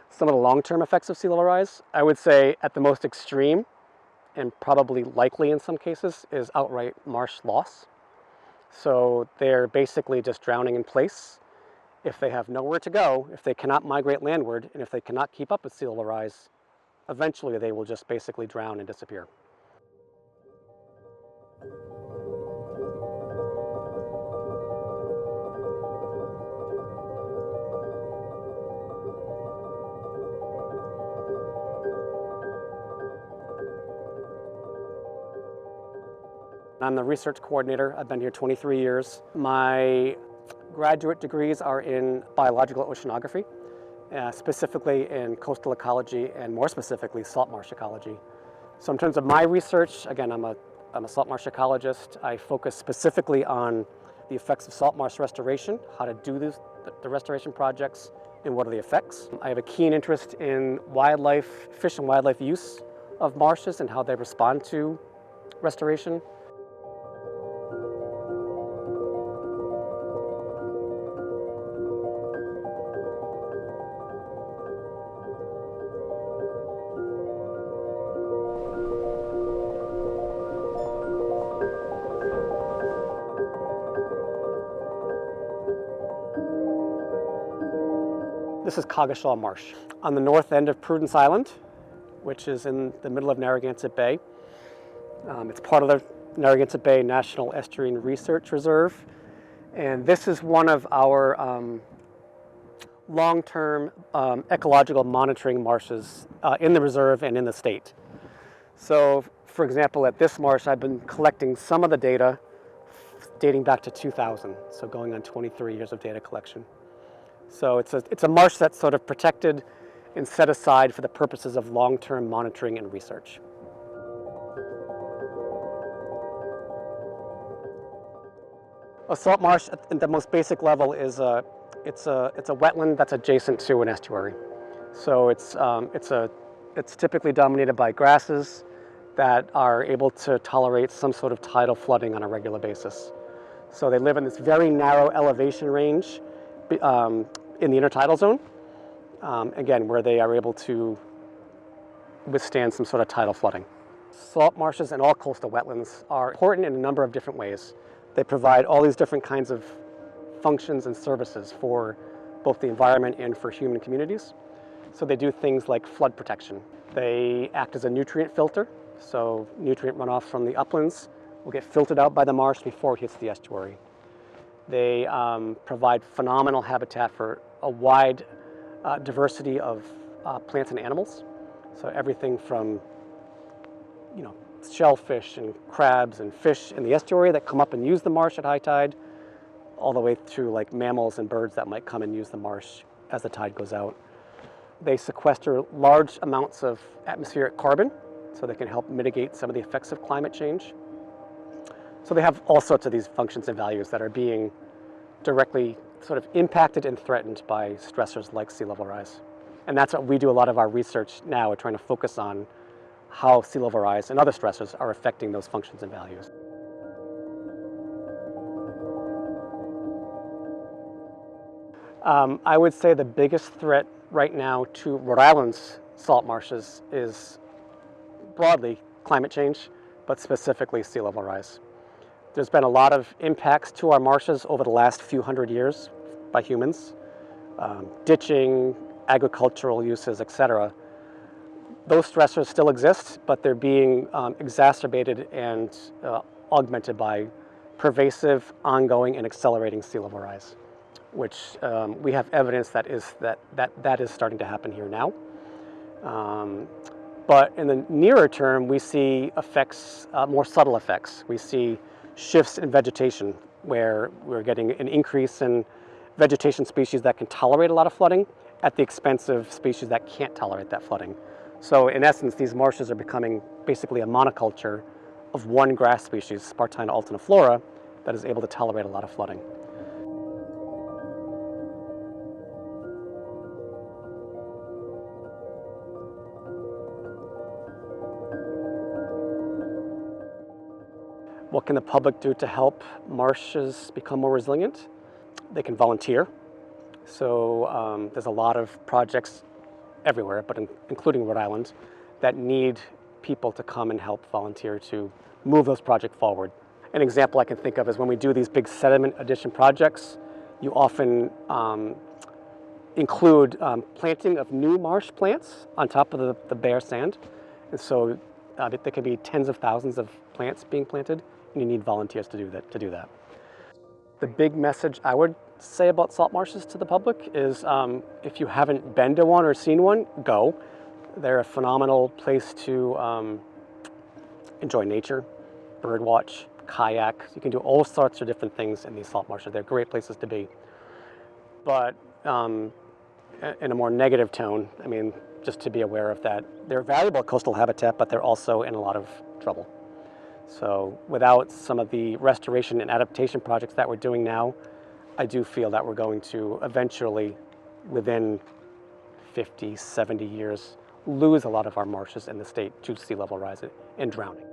Some of the long-term effects of sea level rise, I would say at the most extreme, and probably likely in some cases, is outright marsh loss. So they're basically just drowning in place. If they have nowhere to go, if they cannot migrate landward, and if they cannot keep up with sea level rise, eventually they will just basically drown and disappear. I'm the research coordinator. I've been here 23 years. My graduate degrees are in biological oceanography, specifically in coastal ecology and more specifically salt marsh ecology. So in terms of my research, again, I'm a salt marsh ecologist. I focus specifically on the effects of salt marsh restoration, how to do the restoration projects, and what are the effects. I have a keen interest in wildlife, fish and wildlife use of marshes and how they respond to restoration. This is Coggeshall Marsh on the north end of Prudence Island, which is in the middle of Narragansett Bay. It's part of the Narragansett Bay National Estuarine Research Reserve, and this is one of our long-term ecological monitoring marshes in the reserve and in the state. So, for example, at this marsh, I've been collecting some of the data dating back to 2000, so going on 23 years of data collection. So it's a marsh that's sort of protected and set aside for the purposes of long-term monitoring and research. A salt marsh at the most basic level is it's a wetland that's adjacent to an estuary. So it's typically dominated by grasses that are able to tolerate some sort of tidal flooding on a regular basis. So they live in this very narrow elevation range in the intertidal zone, again, where they are able to withstand some sort of tidal flooding. Salt marshes and all coastal wetlands are important in a number of different ways. They provide all these different kinds of functions and services for both the environment and for human communities. So they do things like flood protection. They act as a nutrient filter, so nutrient runoff from the uplands will get filtered out by the marsh before it hits the estuary. They provide phenomenal habitat for a wide diversity of plants and animals. So everything from, shellfish and crabs and fish in the estuary that come up and use the marsh at high tide, all the way through like mammals and birds that might come and use the marsh as the tide goes out. They sequester large amounts of atmospheric carbon, so they can help mitigate some of the effects of climate change. So they have all sorts of these functions and values that are being directly sort of impacted and threatened by stressors like sea level rise. And that's what we do a lot of our research now. We're trying to focus on how sea level rise and other stressors are affecting those functions and values. I would say the biggest threat right now to Rhode Island's salt marshes is broadly climate change, but specifically sea level rise. There's been a lot of impacts to our marshes over the last few hundred years by humans, ditching, agricultural uses, etc. Those stressors still exist, but they're being exacerbated and augmented by pervasive, ongoing, and accelerating sea level rise, which we have evidence that is starting to happen here now. But in the nearer term, we see effects, more subtle effects. We see shifts in vegetation, where we're getting an increase in vegetation species that can tolerate a lot of flooding at the expense of species that can't tolerate that flooding. So in essence, these marshes are becoming basically a monoculture of one grass species, Spartina alterniflora, that is able to tolerate a lot of flooding. What can the public do to help marshes become more resilient? They can volunteer. So there's a lot of projects everywhere, but including Rhode Island, that need people to come and help volunteer to move those projects forward. An example I can think of is when we do these big sediment addition projects, you often include planting of new marsh plants on top of the bare sand. And so there can be tens of thousands of plants being planted, and you need volunteers to do that. The big message I would say about salt marshes to the public is if you haven't been to one or seen one, go. They're a phenomenal place to enjoy nature, bird watch, kayak. You can do all sorts of different things in these salt marshes. They're great places to be. But in a more negative tone, I mean, just to be aware of that, they're valuable coastal habitat, but they're also in a lot of trouble. So without some of the restoration and adaptation projects that we're doing now, I do feel that we're going to eventually, within 50, 70 years, lose a lot of our marshes in the state to sea level rise and drowning.